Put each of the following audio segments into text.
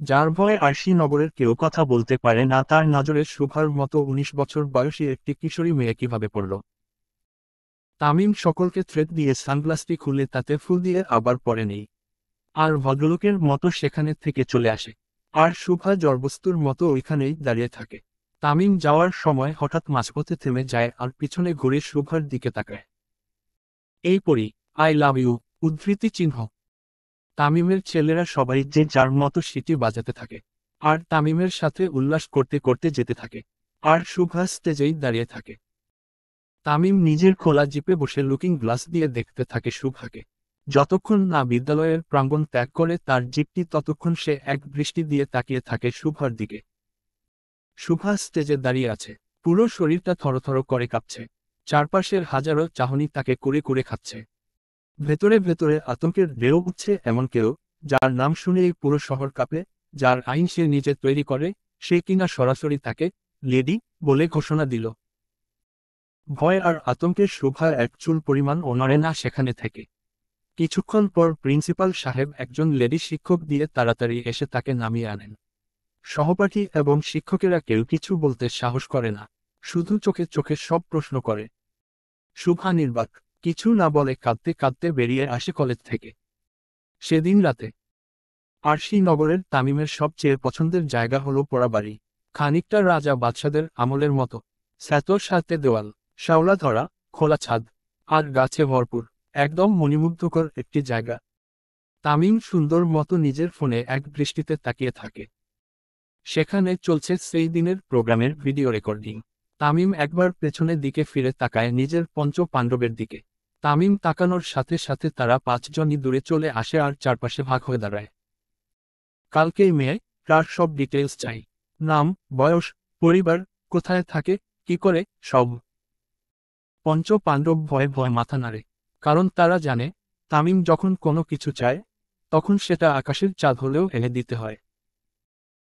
যার ভয়ে আরশি নগরের কেউ কথা বলতে পারে না। তার নজরে শুভার মতো ১৯ বছর বয়সী একটি কিশোরী মেয়ে কিভাবে পড়ল। তামিম সকলকে থ্রেট দিয়ে সানগ্লাসটি খুলে তাতে ফুল দিয়ে আবার পরে নেই, আর ভদ্রলোকের মতো সেখানে থেকে চলে আসে। আর শুভা জড়বস্তুর মতো ওইখানেই দাঁড়িয়ে থাকে। তামিম যাওয়ার সময় হঠাৎ মাঝপথে থেমে যায় আর পিছনে ঘুরে শুভার দিকে তাকায়। এই পড়ি, আই লাভ ইউ, উদ্ধৃতি চিহ্ন। তামিমের ছেলেরা সবাই যে যার মতো সিটি বাজাতে থাকে, আর তামিমের সাথে উল্লাস করতে করতে যেতে থাকে। আর শুভা স্টেজেই দাঁড়িয়ে থাকে। তামিম নিজের খোলা জিপে বসে লুকিং গ্লাস দিয়ে দেখতে থাকে শুভাকে। যতক্ষণ না বিদ্যালয়ের প্রাঙ্গণ ত্যাগ করে তার জিপটি, ততক্ষণ সে এক দৃষ্টি দিয়ে তাকিয়ে থাকে শুভার দিকে। শুভা স্টেজে দাঁড়িয়ে আছে, পুরো শরীরটা থরথর করে কাঁপছে। চারপাশের হাজারো চাহনি তাকে কুরে কুরে খাচ্ছে। ভেতরে ভেতরে আতঙ্কের ঢেউ উঠছে। এমন কেউ, যার নাম শুনেই পুরো শহর কাঁপে, যার আইন সে নিজে তৈরি করে, সে কিনা সরাসরি তাকে লেডি বলে ঘোষণা দিল। ভয় আর আতঙ্কের শুভা এক চুল পরিমাণ ও নড়ে না সেখানে থেকে। কিছুক্ষণ পর প্রিন্সিপাল সাহেব একজন লেডি শিক্ষক দিয়ে তাড়াতাড়ি এসে তাকে নামিয়ে আনেন। সহপাঠী এবং শিক্ষকেরা কেউ কিছু বলতে সাহস করে না, শুধু চোখে চোখে সব প্রশ্ন করে। শুভা নির্বাক, কিছু না বলে কাঁদতে কাঁদতে বেরিয়ে আসে কলেজ থেকে। সেদিন রাতে আরশি নগরের তামিমের সবচেয়ে পছন্দের জায়গা হলো পোড়াবাড়ি। খানিকটা রাজা বাদশাদের আমলের মতো। স্যাঁতর সাথে দেওয়াল, শ্যাওলা ধরা, খোলা ছাদ, আর গাছে ভরপুর, একদম মণিমুগ্ধকর একটি জায়গা। তামিম সুন্দর মতো নিজের ফোনে এক দৃষ্টিতে তাকিয়ে থাকে। সেখানে চলছে সেই দিনের প্রোগ্রামের ভিডিও রেকর্ডিং। তামিম একবার পেছনের দিকে ফিরে তাকায় নিজের পঞ্চ পাণ্ডবের দিকে। তামিম তাকানোর সাথে সাথে তারা পাঁচজনই দূরে চলে আসে আর চারপাশে ভাগ হয়ে দাঁড়ায়। কালকেই মেয়ে, তার সব ডিটেলস চাই। নাম, বয়স, পরিবার, কোথায় থাকে, কি করে, সব। পঞ্চ পাণ্ডব ভয়ে ভয়ে মাথা নাড়ে, কারণ তারা জানে তামিম যখন কোনো কিছু চায়, তখন সেটা আকাশের চাঁদ হলেও এনে দিতে হয়।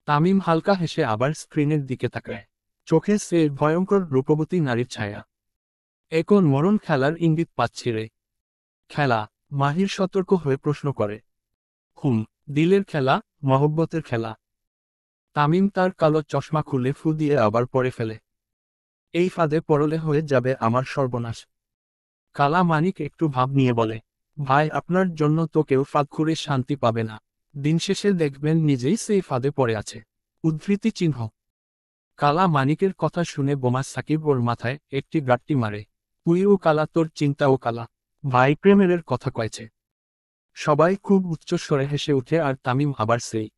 তামিম হালকা হেসে আবার স্ক্রিনের দিকে তাকায়। চোখে সে ভয়ঙ্কর রূপবতী নারীর ছায়া। এখন মরণ খেলার ইঙ্গিত পাচ্ছি রে। খেলা? মাহির সতর্ক হয়ে প্রশ্ন করে। দিলের খেলা, মহব্বতের খেলা। তামিম তার কালো চশমা খুলে ফু দিয়ে আবার পরে ফেলে। এই ফাঁদে পড়লে হয়ে যাবে আমার সর্বনাশ। কালা মানিক একটু ভাব নিয়ে বলে, ভাই আপনার জন্য তো কেউ ফাঁদ খুঁড়ে শান্তি পাবে না। দিন শেষে দেখবেন নিজেই সেই ফাঁদে পড়ে আছে। উদ্ধৃতি চিহ্ন। কালা মানিকের কথা শুনে বোমা সাকিব ওর মাথায় একটি গাঁটটি মারে। তুইও কালা, তোর চিন্তাও কালা। ভাই প্রেমের কথা কয়েছে। সবাই খুব উচ্চস্বরে হেসে উঠে আর তামিম আবার সেই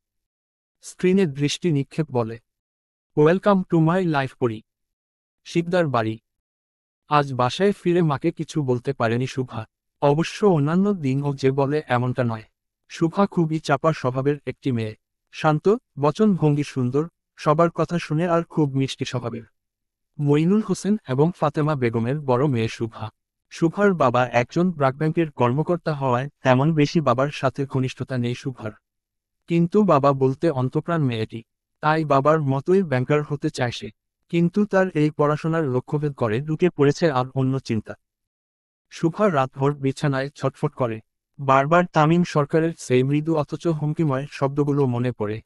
স্ক্রিনে দৃষ্টি নিক্ষেপ বলে, ওয়েলকাম টু মাই লাইফ পড়ি। শিকদার বাড়ি। আজ বাসায় ফিরে মাকে কিছু বলতে পারেনি শুভা। অবশ্য অন্যান্য দিনও যে বলে এমনটা নয়। শুভা খুবই চাপা স্বভাবের একটি মেয়ে। শান্ত, বচনভঙ্গি সুন্দর, সবার কথা শুনে আর খুব মিষ্টি স্বভাবের। মইনুল হোসেন এবং ফাতেমা বেগমের বড় মেয়ে শুভা। শুভার বাবা একজন ব্র্যাক ব্যাংকের কর্মকর্তা হওয়ায় তেমন বেশি বাবার সাথে ঘনিষ্ঠতা নেই শুভার। কিন্তু বাবা বলতে অন্তঃপ্রাণ মেয়েটি, তাই বাবার মতোই ব্যাংকার হতে চায় সে। কিন্তু তার এই পড়াশোনার লক্ষ্যভেদ করে ঢুকে পড়েছে আর অন্য চিন্তা। শুভা রাতভর বিছানায় ছটফট করে। বারবার তামিম সরকারের সেই মৃদু অথচ হুমকিময় শব্দগুলো মনে পড়ে।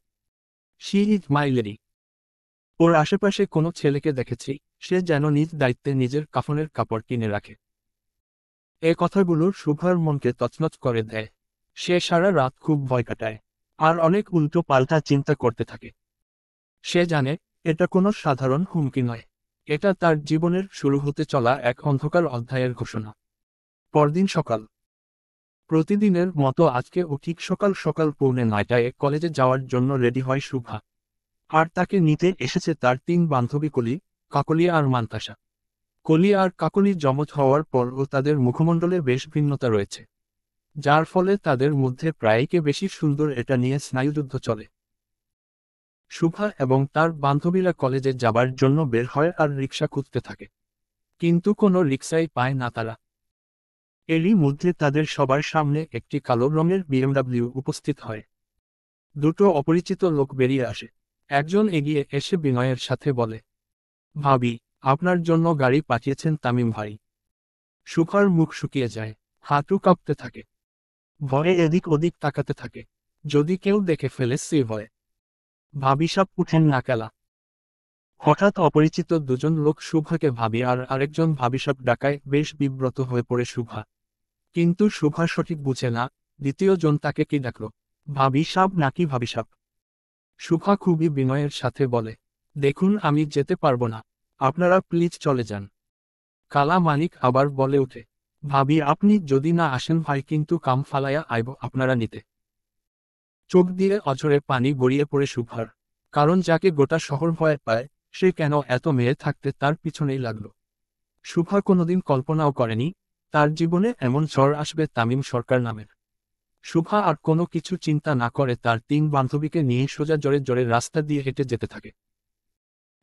She is my lady. ওর আশেপাশে কোনো ছেলেকে দেখেছি, সে যেন নিজ দায়িত্বে নিজের কাফনের কাপড় কিনে রাখে। এ কথাগুলো শুভার মনকে তছনছ করে দেয়। সে সারা রাত খুব ভয় কাটায়, আর অনেক উল্টো পাল্টা চিন্তা করতে থাকে। সে জানে এটা কোনো সাধারণ হুমকি নয়, এটা তার জীবনের শুরু হতে চলা এক অন্ধকার অধ্যায়ের ঘোষণা। পরদিন সকাল। প্রতিদিনের মতো আজকেও ঠিক সকাল সকাল 8:45 কলেজে যাওয়ার জন্য রেডি হয় শুভা। আর তাকে নিতে এসেছে তার 3 বান্ধবী কলি, কাকলি আর মান্তাসা। কলি আর কাকলি যমজ হওয়ার পরও তাদের মুখমণ্ডলে বেশ ভিন্নতা রয়েছে, যার ফলে তাদের মধ্যে প্রায়ই কে বেশি সুন্দর এটা নিয়ে স্নায়ুযুদ্ধ চলে। শুভা এবং তার বান্ধবীরা কলেজে যাবার জন্য বের হয় আর রিকশা খুঁজতে থাকে, কিন্তু কোনো রিকশাই পায় না তারা। এরই মধ্যে তাদের সবার সামনে একটি কালো রঙের বিএমডব্লিউ উপস্থিত হয়। দুটো অপরিচিত লোক বেরিয়ে আসে। একজন এগিয়ে এসে বিনয়ের সাথে বলে, ভাবি, আপনার জন্য গাড়ি পাঠিয়েছেন তামিম ভাই। শুভার মুখ শুকিয়ে যায়, হাঁটু কাঁপতে থাকে, ভয়ে এদিক ওদিক তাকাতে থাকে। যদি কেউ দেখে ফেলে সে ভয়। ভাবি সাপ উঠেন না কেলা। হঠাৎ অপরিচিত দুজন লোক শুভাকে ভাবি আর আরেকজন ভাবি সাপ ডাকায় বেশ বিব্রত হয়ে পড়ে শুভা। কিন্তু শুভা সঠিক বুঝে না দ্বিতীয় জন তাকে কি ডাকল, ভাবি সাপ নাকি ভাবি সাপ। শুভা খুবই বিনয়ের সাথে বলে, দেখুন আমি যেতে পারবো না, আপনারা প্লিজ চলে যান। কালা মানিক আবার বলে ওঠে, ভাবি আপনি যদি না আসেন ভাই কিন্তু কাম ফালাইয়া আইব আপনারা নিতে। চোখ দিয়ে অঝরে পানি গড়িয়ে পড়ে শুভার, কারণ যাকে গোটা শহর ভয় পায় সে কেন এত মেয়ে থাকতে তার পিছনেই লাগলো। শুভা কোনোদিন কল্পনাও করেনি তার জীবনে এমন ঝড় আসবে তামিম সরকার নামের। শুভা আর কোনো কিছু চিন্তা না করে তার 3 বান্ধবীকে নিয়ে সোজা জোরে জোরে রাস্তা দিয়ে হেঁটে যেতে থাকে।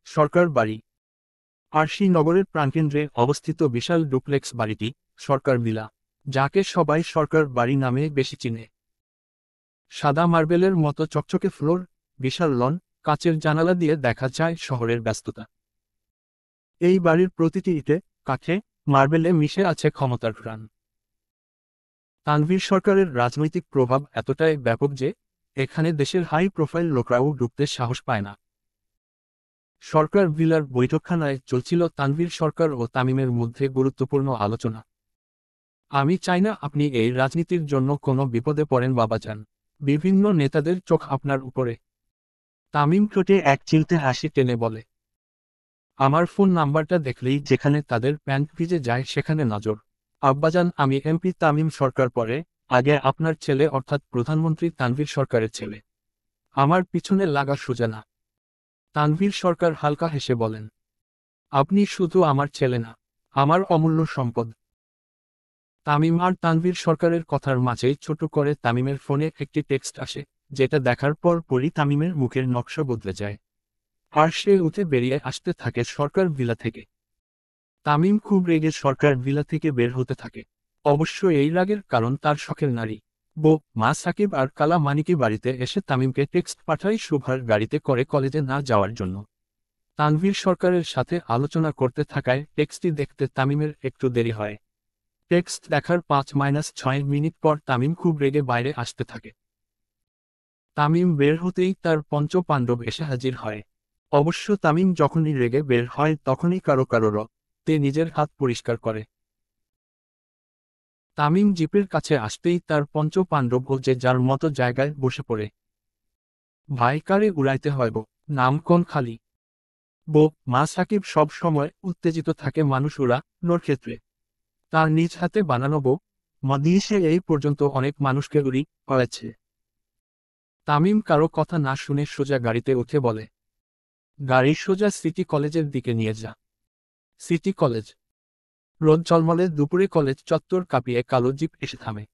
সরকার বাড়ি। আরশি নগরের প্রাণকেন্দ্রে অবস্থিত বিশাল ডুপ্লেক্স বাড়িটি সরকার ভিলা, যাকে সবাই সরকার বাড়ি নামে বেশি চিনে। সাদা মার্বেলের মতো চকচকে ফ্লোর, বিশাল লন, কাচের জানালা দিয়ে দেখা যায় শহরের ব্যস্ততা। এই বাড়ির প্রতিটি ইটে, কাঠে, মার্বেলে মিশে আছে ক্ষমতার ঘ্রাণ। তানভীর সরকারের রাজনৈতিক প্রভাব এতটাই ব্যাপক যে এখানে দেশের হাই প্রোফাইল লোকরাও ঢুকতে সাহস পায় না। সরকার ভিলার বৈঠকখানায় চলছিল তানভীর সরকার ও তামিমের মধ্যে গুরুত্বপূর্ণ আলোচনা। আমি চাই না আপনি এই রাজনীতির জন্য কোনো বিপদে পড়েন বাবাজান, বিভিন্ন নেতাদের চোখ আপনার উপরে। তামিম ঠোঁটে এক চিলতে হাসি টেনে বলে, আমার ফোন নাম্বারটা দেখলেই যেখানে তাদের প্যান্ট ভিজে যায় সেখানে নজর। আব্বাজান আমি এমপি তামিম সরকার, পরে আগে আপনার ছেলে অর্থাৎ প্রধানমন্ত্রী তানভীর সরকারের ছেলে। আমার পিছনে লাগা সোজা না। তানভীর সরকার হালকা হেসে বলেন, আপনি শুধু আমার ছেলে না, আমার অমূল্য সম্পদ। তামিম আর তানভীর সরকারের কথার মাঝেই ছোট করে তামিমের ফোনে একটি টেক্সট আসে, যেটা দেখার পর পরই তামিমের মুখের নকশা বদলে যায়। আর সে উঠে বেরিয়ে আসতে থাকে সরকার ভিলা থেকে। তামিম খুব রেগে সরকার ভিলা থেকে বের হতে থাকে। অবশ্য এই রাগের কারণ তার শখের নারী বউ মা সাকিব আর কালা মানিকি বাড়িতে এসে তামিমকে টেক্সট পাঠায় শুভার গাড়িতে করে কলেজে না যাওয়ার জন্য। তানভীর সরকারের সাথে আলোচনা করতে থাকায় টেক্সটটি দেখতে তামিমের একটু দেরি হয়। টেক্সট দেখার 5-6 মিনিট পর তামিম খুব রেগে বাইরে আসতে থাকে। তামিম বের হতেই তার পঞ্চ পাণ্ডব এসে হাজির হয়। অবশ্য তামিম যখনই রেগে বের হয় তখনই কারো কারো রক্তে নিজের হাত পরিষ্কার করে। তামিম জিপের কাছে আসতেই তার পঞ্চ পাণ্ডব যে যার মতো জায়গায় বসে পড়ে। ভাই কারে উড়াইতে হইব, নাম কোন খালি। বউ মা সাকিব সব সময় উত্তেজিত থাকে মানুষ উড়ানোর ক্ষেত্রে। তার নিজ হাতে বানানো বউ মা দিয়ে সে এই পর্যন্ত অনেক মানুষকে উড়ি হয়েছে। তামিম কারো কথা না শুনে সোজা গাড়িতে উঠে বলে, গাড়ি সোজা সিটি কলেজের দিকে নিয়ে যা। City college. রোদ ঝলমলে দুপুরে কলেজ চত্বর কাঁপিয়ে কালো জিপ এসে থামে।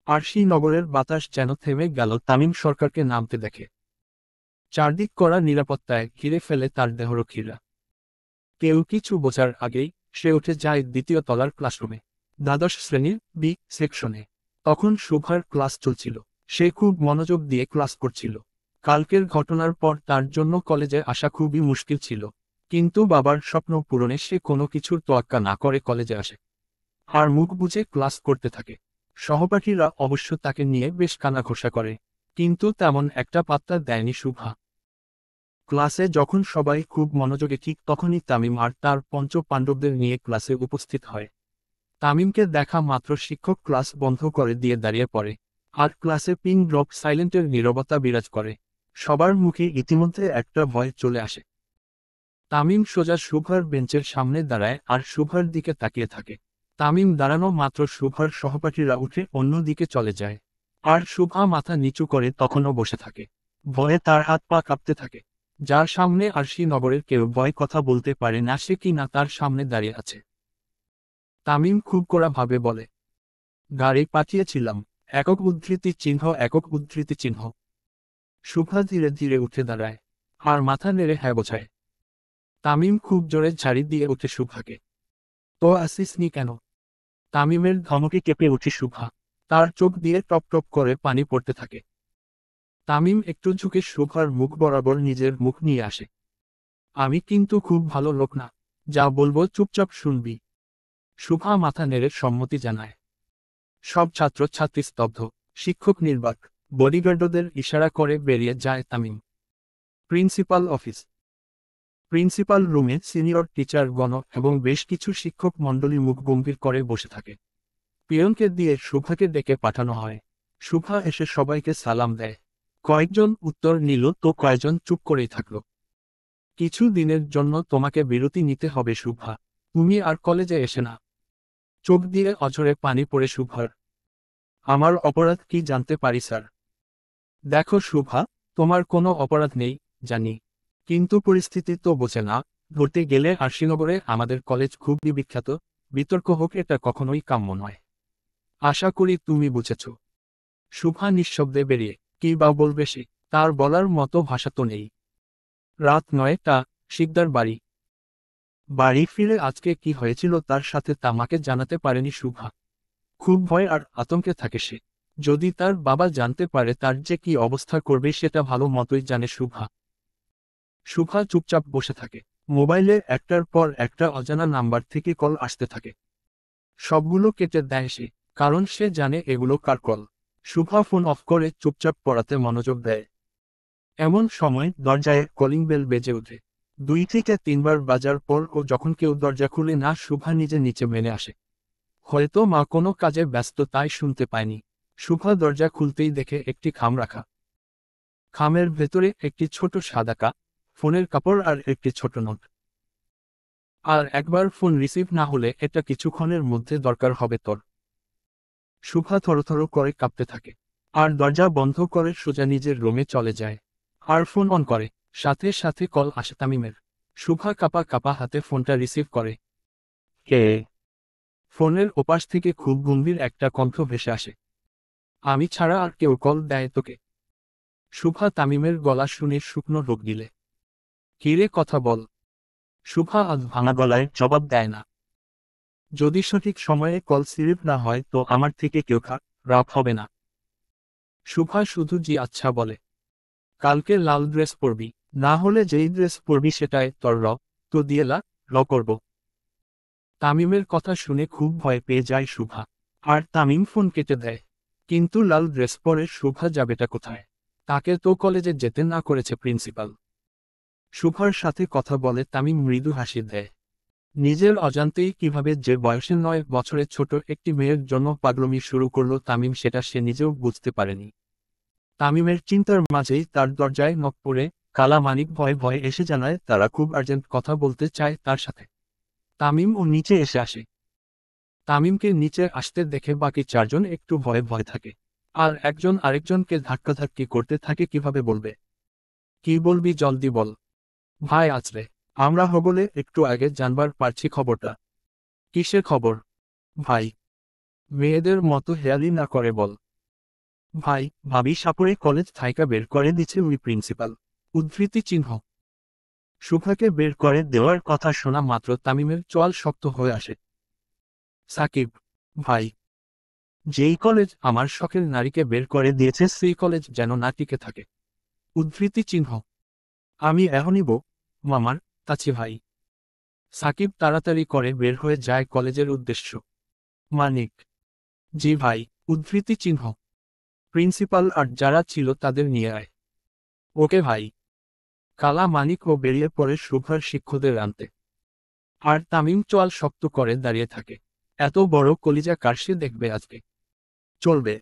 আরশি নগরের বাতাস যেন থেমে গেল তামিম সরকারকে নামতে দেখে। চারদিক করা নিরাপত্তায় ঘিরে ফেলে তার দেহরক্ষীরা। কেউ কিছু বোঝার আগেই সে উঠে যায় দ্বিতীয় তলার ক্লাসরুমে, দ্বাদশ শ্রেণীর বি সেকশনে। তখন শুভার ক্লাস চলছিল। সে খুব মনোযোগ দিয়ে ক্লাস করছিল। কালকের ঘটনার পর তার জন্য কলেজে আসা খুবই মুশকিল ছিল, কিন্তু বাবার স্বপ্ন পূরণে সে কোনো কিছুর তোয়াক্কা না করে কলেজে আসে আর মুখ বুজে ক্লাস করতে থাকে। সহপাঠীরা অবশ্য তাকে নিয়ে বেশ কানাঘোষা করে, কিন্তু তেমন একটা পাত্তা দেয়নি শুভা। ক্লাসে যখন সবাই খুব মনোযোগে ঠিক তখনই তামিম আর তার পঞ্চ পাণ্ডবদের নিয়ে ক্লাসে উপস্থিত হয়। তামিমকে দেখা মাত্র শিক্ষক ক্লাস বন্ধ করে দিয়ে দাঁড়িয়ে পড়ে, আর ক্লাসে পিন ড্রপ সাইলেন্টের নীরবতা বিরাজ করে। সবার মুখে ইতিমধ্যে একটা ভয় চলে আসে। তামিম সোজা শুভার বেঞ্চের সামনে দাঁড়ায় আর শুভার দিকে তাকিয়ে থাকে। তামিম দাঁড়ানো মাত্র শুভার সহপাঠীরা উঠে অন্য দিকে চলে যায়, আর শুভা মাথা নিচু করে তখনও বসে থাকে। ভয়ে তার হাত পা কাঁপতে থাকে। যার সামনে আরশি নগরের কেউ ভয় কথা বলতে পারে না সে কি না তার সামনে দাঁড়িয়ে আছে। তামিম খুব কড়া ভাবে বলে, গাড়ি পাঠিয়েছিলাম, একক উদ্ধৃতি চিহ্ন একক উদ্ধৃতি চিহ্ন। শুভা ধীরে ধীরে উঠে দাঁড়ায় আর মাথা নেড়ে হ্যাঁ বোঝায়। তামিম খুব জোরে ঝাড়ি দিয়ে উঠে শুভাকে, তো আসিসনি কেন? তামিমের ধমকে কেঁপে উঠে শুভা। তার চোখ দিয়ে টপ টপ করে পানি পড়তে থাকে। তামিম একটু ঝুঁকে শুভার মুখ বরাবর নিজের মুখ নিয়ে আসে। আমি কিন্তু খুব ভালো লোক না, যা বলবো চুপচাপ শুনবি। শুভা মাথা নেড়ে সম্মতি জানায়। সব ছাত্র ছাত্রী স্তব্ধ। শিক্ষক নির্বাক। বডিগার্ডদের ইশারা করে বেরিয়ে যায় তামিম। Principal office. প্রিন্সিপাল রুমে সিনিয়র টিচার গণ এবং বেশ কিছু শিক্ষক মণ্ডলী মুখ গম্ভীর করে বসে থাকে। পিয়নকে দিয়ে শুভাকে ডেকে পাঠানো হয়। শুভা এসে সবাইকে সালাম দেয়। কয়েকজন উত্তর নিল তো কয়েকজন চুপ করেই থাকল। কিছু দিনের জন্য তোমাকে বিরতি নিতে হবে শুভা, তুমি আর কলেজে এসে না। চোখ দিয়ে অঝরে পানি পড়ে শুভার। আমার অপরাধ কি জানতে পারি স্যার? দেখো শুভা, তোমার কোনো অপরাধ নেই, জানি। কিন্তু পরিস্থিতি তো বোঝে না। ধরতে গেলে আরশিনগরে আমাদের কলেজ খুবই বিখ্যাত, বিতর্ক হোক এটা কখনোই কাম্য নয়। আশা করি তুমি বুঝেছ। শুভা নিঃশব্দে বেরিয়ে কি বা বলবে সে, তার বলার মতো ভাষা তো নেই। রাত 9টা, শিকদার বাড়ি। বাড়ি ফিরে আজকে কি হয়েছিল তার সাথে তামাকে জানাতে পারেনি শুভা। খুব ভয় আর আতঙ্কে থাকে সে। যদি তার বাবা জানতে পারে তার যে কি অবস্থা করবে সেটা ভালো মতোই জানে শুভা। শুভা চুপচাপ বসে থাকে। মোবাইলে একটার পর একটা অজানা নাম্বার থেকে কল আসতে থাকে। সবগুলো কেটে দেয় সে, কারণ সে জানে এগুলো কার কল। শুভা ফোন অফ করে চুপচাপ পড়াতে মনোযোগ দেয়। এমন সময় দরজায় কলিং বেল বেজে ওঠে। 2 থেকে 3বার বাজার পর ও যখন কেউ দরজা খুলে না শুভা নিজে নিচে মেনে আসে। হয়তো মা কোনো কাজে ব্যস্ত তাই শুনতে পায়নি। শুভা দরজা খুলতেই দেখে একটি খাম রাখা। খামের ভেতরে একটি ছোট সাদা কাপ, ফোনের কাপড় আর একটি ছোট নোট। আর একবার ফোন রিসিভ না হলে এটা কিছুক্ষণের মধ্যে দরকার হবে তোর। শুভা থরথর করে কাঁপতে থাকে। আর দরজা বন্ধ করে সোজা নিজের রুমে চলে যায়। আর ফোন অন করে। সাথে সাথে কল আসে তামিমের। শুভা কাঁপা কাঁপা হাতে ফোনটা রিসিভ করে। কে? ফোনের ওপাশ থেকে খুব গম্ভীর একটা কণ্ঠ ভেসে আসে। আমি ছাড়া আর কেউ কল দেয় তোকে? শুভা তামিমের গলা শুনে শুকনো রোগ দিলে। কিরে কথা বল। শুভা আজ ভাঙা গলায় জবাব দেয় না। যদি সঠিক সময়ে কল রিসিভ না হয় তো আমার থেকে কেউ রাগ হবে না। শুভা শুধু জি আচ্ছা বলে। কালকে লাল ড্রেস পরবি, না হলে যেই ড্রেস পরবি সেটাই তোর তো দিয়ে করব। তামিমের কথা শুনে খুব ভয় পেয়ে যায় শুভা। আর তামিম ফোন কেটে দেয়। কিন্তু লাল ড্রেস পরে শুভা যাবেটা কোথায়? তাকে তো কলেজে যেতে না করেছে প্রিন্সিপাল। শুভার সাথে কথা বলে তামিম মৃদু হাসি দেয়। নিজের অজান্তেই কিভাবে যে বয়সে 9 বছরের ছোট একটি মেয়ের জন্য পাগলামি শুরু করলো তামিম সেটা সে নিজেও বুঝতে পারেনি। তামিমের চিন্তার মাঝেই তার দরজায় নক পড়ে। কালা মানিক ভয়ে ভয়ে এসে জানায় তারা খুব আর্জেন্ট কথা বলতে চায় তার সাথে। তামিম ও নিচে এসে আসে। তামিমকে নিচে আসতে দেখে বাকি 4জন একটু ভয়ে ভয় থাকে। আর একজন আরেকজনকে ধাক্কাধাক্কি করতে থাকে কিভাবে বলবে। কি বলবি জলদি বল। ভাই আছরে, আমরা হবলে একটু আগে জানবার পারছি খবরটা। কিসের খবর? ভাই, মেয়েদের মতো হেয়ালি না করে বল। ভাই, ভাবি সাপুরে কলেজ থাইকা বের করে দিচ্ছে ওই প্রিন্সিপাল। উদ্ধৃতি চিহ্ন। শুভাকে বের করে দেওয়ার কথা শোনা মাত্র তামিমের চোয়াল শক্ত হয়ে আসে। সাকিব ভাই, যেই কলেজ আমার শখের নারীকে বের করে দিয়েছে সেই কলেজ যেন না টিকে থাকে। উদ্ধৃতি চিহ্ন। আমি এখনই মামার কাছে ভাই। সাকিব তাড়াতাড়ি করে বের হয়ে যায় কলেজের উদ্দেশ্য। মানিক, জি ভাই। উদ্ধৃতি চিহ্ন। প্রিন্সিপাল আর যারা ছিল তাদের নিয়ে আয়। ওকে ভাই। কালা মানিকও বেরিয়ে পড়ে শুভার শিক্ষকদের আনতে। আর তামিম চোয়াল শক্ত করে দাঁড়িয়ে থাকে। এত বড় কলিজা কার সে দেখবে আজকে? চলবে।